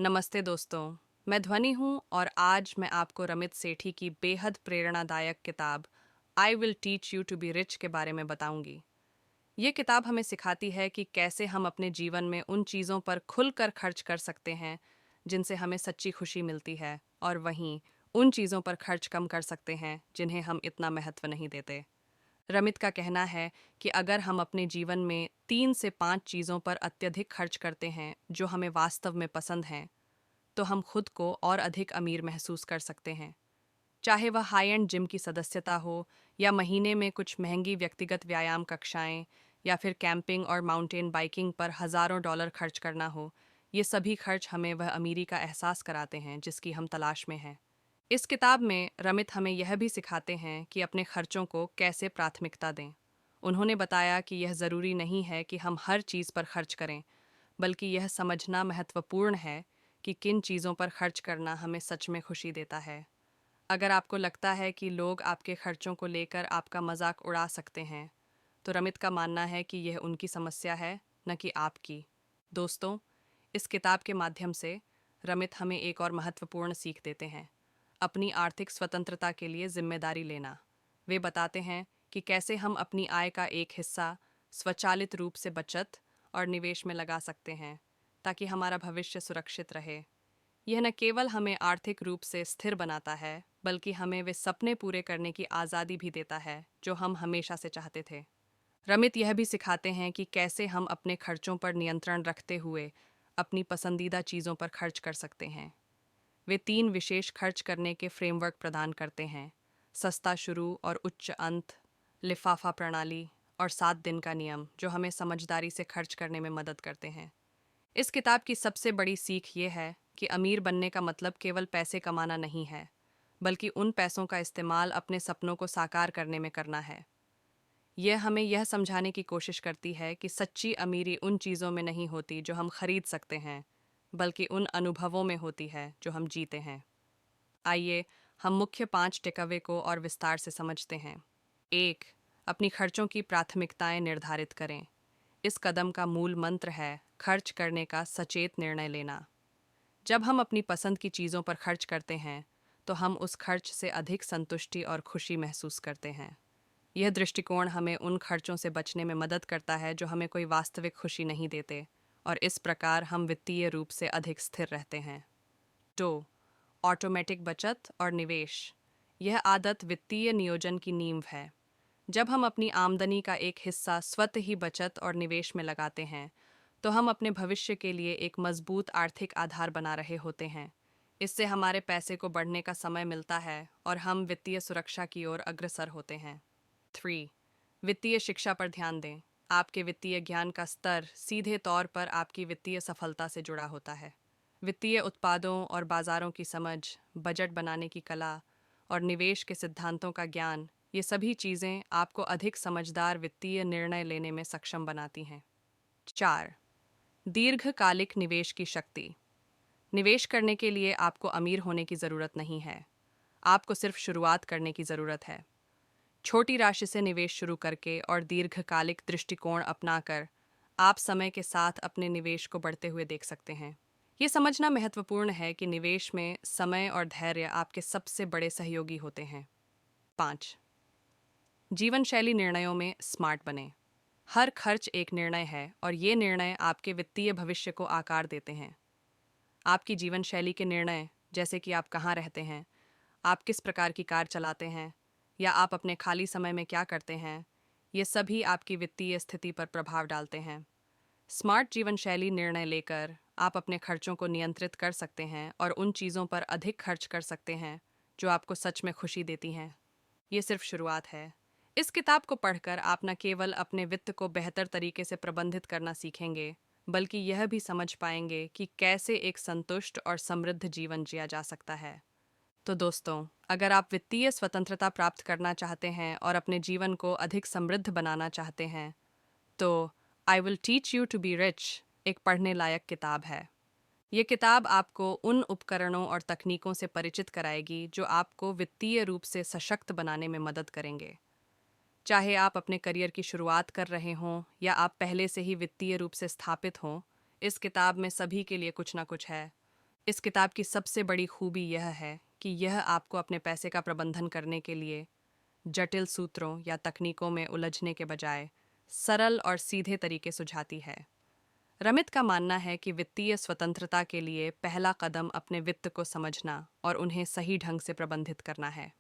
नमस्ते दोस्तों, मैं ध्वनि हूँ और आज मैं आपको रमित सेठी की बेहद प्रेरणादायक किताब I will teach you to be rich के बारे में बताऊंगी। ये किताब हमें सिखाती है कि कैसे हम अपने जीवन में उन चीज़ों पर खुलकर खर्च कर सकते हैं जिनसे हमें सच्ची खुशी मिलती है, और वहीं उन चीज़ों पर खर्च कम कर सकते हैं जिन्हें हम इतना महत्व नहीं देते। रमित का कहना है कि अगर हम अपने जीवन में 3 से 5 चीज़ों पर अत्यधिक खर्च करते हैं जो हमें वास्तव में पसंद हैं, तो हम खुद को और अधिक अमीर महसूस कर सकते हैं। चाहे वह हाई एंड जिम की सदस्यता हो, या महीने में कुछ महंगी व्यक्तिगत व्यायाम कक्षाएं, या फिर कैंपिंग और माउंटेन बाइकिंग पर हज़ारों डॉलर खर्च करना हो, ये सभी खर्च हमें वह अमीरी का एहसास कराते हैं जिसकी हम तलाश में हैं। इस किताब में रमित हमें यह भी सिखाते हैं कि अपने खर्चों को कैसे प्राथमिकता दें। उन्होंने बताया कि यह ज़रूरी नहीं है कि हम हर चीज़ पर खर्च करें, बल्कि यह समझना महत्वपूर्ण है कि किन चीज़ों पर खर्च करना हमें सच में खुशी देता है। अगर आपको लगता है कि लोग आपके खर्चों को लेकर आपका मजाक उड़ा सकते हैं, तो रमित का मानना है कि यह उनकी समस्या है, न कि आपकी। दोस्तों, इस किताब के माध्यम से रमित हमें एक और महत्वपूर्ण सीख देते हैं: अपनी आर्थिक स्वतंत्रता के लिए जिम्मेदारी लेना। वे बताते हैं कि कैसे हम अपनी आय का एक हिस्सा स्वचालित रूप से बचत और निवेश में लगा सकते हैं, ताकि हमारा भविष्य सुरक्षित रहे। यह न केवल हमें आर्थिक रूप से स्थिर बनाता है, बल्कि हमें वे सपने पूरे करने की आज़ादी भी देता है जो हम हमेशा से चाहते थे। रमित यह भी सिखाते हैं कि कैसे हम अपने खर्चों पर नियंत्रण रखते हुए अपनी पसंदीदा चीज़ों पर खर्च कर सकते हैं। वे 3 विशेष खर्च करने के फ्रेमवर्क प्रदान करते हैं: सस्ता शुरू और उच्च अंत, लिफाफा प्रणाली, और 7 दिन का नियम, जो हमें समझदारी से खर्च करने में मदद करते हैं। इस किताब की सबसे बड़ी सीख ये है कि अमीर बनने का मतलब केवल पैसे कमाना नहीं है, बल्कि उन पैसों का इस्तेमाल अपने सपनों को साकार करने में करना है। यह हमें यह समझाने की कोशिश करती है कि सच्ची अमीरी उन चीज़ों में नहीं होती जो हम खरीद सकते हैं, बल्कि उन अनुभवों में होती है जो हम जीते हैं। आइए हम मुख्य 5 टेकअवे को और विस्तार से समझते हैं। 1. अपनी खर्चों की प्राथमिकताएं निर्धारित करें। इस कदम का मूल मंत्र है खर्च करने का सचेत निर्णय लेना। जब हम अपनी पसंद की चीज़ों पर खर्च करते हैं, तो हम उस खर्च से अधिक संतुष्टि और खुशी महसूस करते हैं। यह दृष्टिकोण हमें उन खर्चों से बचने में मदद करता है जो हमें कोई वास्तविक खुशी नहीं देते, और इस प्रकार हम वित्तीय रूप से अधिक स्थिर रहते हैं। 2. ऑटोमेटिक बचत और निवेश। यह आदत वित्तीय नियोजन की नींव है। जब हम अपनी आमदनी का एक हिस्सा स्वतः ही बचत और निवेश में लगाते हैं, तो हम अपने भविष्य के लिए एक मजबूत आर्थिक आधार बना रहे होते हैं। इससे हमारे पैसे को बढ़ने का समय मिलता है और हम वित्तीय सुरक्षा की ओर अग्रसर होते हैं। 3. वित्तीय शिक्षा पर ध्यान दें। आपके वित्तीय ज्ञान का स्तर सीधे तौर पर आपकी वित्तीय सफलता से जुड़ा होता है। वित्तीय उत्पादों और बाजारों की समझ, बजट बनाने की कला, और निवेश के सिद्धांतों का ज्ञान, ये सभी चीज़ें आपको अधिक समझदार वित्तीय निर्णय लेने में सक्षम बनाती हैं। 4. दीर्घकालिक निवेश की शक्ति। निवेश करने के लिए आपको अमीर होने की ज़रूरत नहीं है, आपको सिर्फ शुरुआत करने की ज़रूरत है। छोटी राशि से निवेश शुरू करके और दीर्घकालिक दृष्टिकोण अपनाकर आप समय के साथ अपने निवेश को बढ़ते हुए देख सकते हैं। ये समझना महत्वपूर्ण है कि निवेश में समय और धैर्य आपके सबसे बड़े सहयोगी होते हैं। 5. जीवन शैली निर्णयों में स्मार्ट बने। हर खर्च एक निर्णय है, और ये निर्णय आपके वित्तीय भविष्य को आकार देते हैं। आपकी जीवन शैली के निर्णय, जैसे कि आप कहाँ रहते हैं, आप किस प्रकार की कार चलाते हैं, या आप अपने खाली समय में क्या करते हैं, ये सभी आपकी वित्तीय स्थिति पर प्रभाव डालते हैं। स्मार्ट जीवन शैली निर्णय लेकर आप अपने खर्चों को नियंत्रित कर सकते हैं और उन चीज़ों पर अधिक खर्च कर सकते हैं जो आपको सच में खुशी देती हैं। ये सिर्फ शुरुआत है। इस किताब को पढ़कर आप न केवल अपने वित्त को बेहतर तरीके से प्रबंधित करना सीखेंगे, बल्कि यह भी समझ पाएंगे कि कैसे एक संतुष्ट और समृद्ध जीवन जिया जा सकता है। तो दोस्तों, अगर आप वित्तीय स्वतंत्रता प्राप्त करना चाहते हैं और अपने जीवन को अधिक समृद्ध बनाना चाहते हैं, तो I will teach you to be rich एक पढ़ने लायक किताब है। ये किताब आपको उन उपकरणों और तकनीकों से परिचित कराएगी जो आपको वित्तीय रूप से सशक्त बनाने में मदद करेंगे। चाहे आप अपने करियर की शुरुआत कर रहे हों या आप पहले से ही वित्तीय रूप से स्थापित हों, इस किताब में सभी के लिए कुछ ना कुछ है। इस किताब की सबसे बड़ी खूबी यह है कि यह आपको अपने पैसे का प्रबंधन करने के लिए जटिल सूत्रों या तकनीकों में उलझने के बजाय सरल और सीधे तरीके सुझाती है। रमित का मानना है कि वित्तीय स्वतंत्रता के लिए पहला कदम अपने वित्त को समझना और उन्हें सही ढंग से प्रबंधित करना है।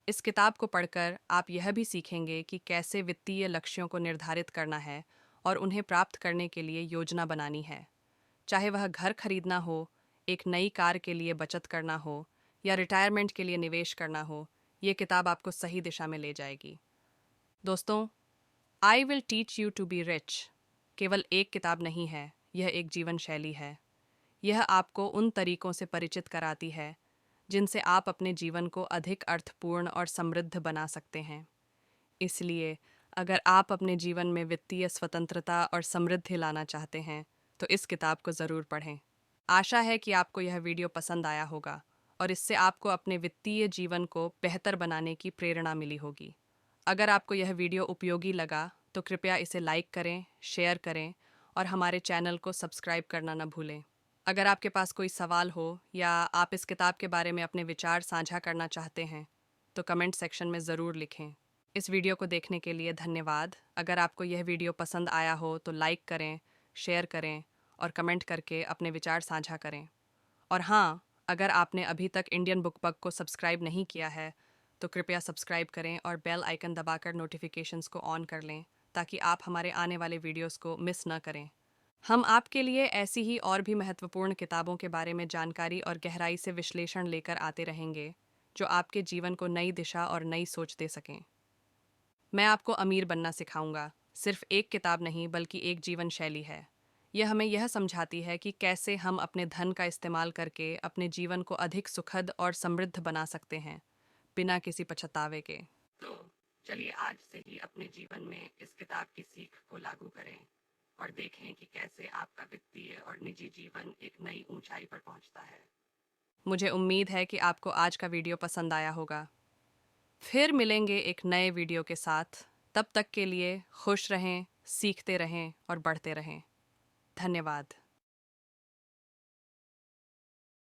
इस किताब को पढ़कर आप यह भी सीखेंगे कि कैसे वित्तीय लक्ष्यों को निर्धारित करना है और उन्हें प्राप्त करने के लिए योजना बनानी है। चाहे वह घर खरीदना हो, एक नई कार के लिए बचत करना हो या रिटायरमेंट के लिए निवेश करना हो, ये किताब आपको सही दिशा में ले जाएगी। दोस्तों, I will teach you to be rich केवल एक किताब नहीं है, यह एक जीवन शैली है। यह आपको उन तरीकों से परिचित कराती है जिनसे आप अपने जीवन को अधिक अर्थपूर्ण और समृद्ध बना सकते हैं। इसलिए अगर आप अपने जीवन में वित्तीय स्वतंत्रता और समृद्धि लाना चाहते हैं तो इस किताब को ज़रूर पढ़ें। आशा है कि आपको यह वीडियो पसंद आया होगा और इससे आपको अपने वित्तीय जीवन को बेहतर बनाने की प्रेरणा मिली होगी। अगर आपको यह वीडियो उपयोगी लगा तो कृपया इसे लाइक करें, शेयर करें और हमारे चैनल को सब्सक्राइब करना न भूलें। अगर आपके पास कोई सवाल हो या आप इस किताब के बारे में अपने विचार साझा करना चाहते हैं तो कमेंट सेक्शन में ज़रूर लिखें। इस वीडियो को देखने के लिए धन्यवाद। अगर आपको यह वीडियो पसंद आया हो तो लाइक करें, शेयर करें और कमेंट करके अपने विचार साझा करें। और हाँ, अगर आपने अभी तक इंडियन बुक बग को सब्सक्राइब नहीं किया है तो कृपया सब्सक्राइब करें और बेल आइकन दबाकर नोटिफिकेशंस को ऑन कर लें ताकि आप हमारे आने वाले वीडियोस को मिस न करें। हम आपके लिए ऐसी ही और भी महत्वपूर्ण किताबों के बारे में जानकारी और गहराई से विश्लेषण लेकर आते रहेंगे जो आपके जीवन को नई दिशा और नई सोच दे सकें। मैं आपको अमीर बनना सिखाऊंगा सिर्फ एक किताब नहीं बल्कि एक जीवन शैली है। यह हमें यह समझाती है कि कैसे हम अपने धन का इस्तेमाल करके अपने जीवन को अधिक सुखद और समृद्ध बना सकते हैं बिना किसी पछतावे के। तो चलिए आज से ही अपने जीवन में इस किताब की सीख को लागू करें और देखें कि कैसे आपका वित्तीय और निजी जीवन एक नई ऊंचाई पर पहुंचता है। मुझे उम्मीद है कि आपको आज का वीडियो पसंद आया होगा। फिर मिलेंगे एक नए वीडियो के साथ। तब तक के लिए खुश रहें, सीखते रहें और बढ़ते रहें। धन्यवाद।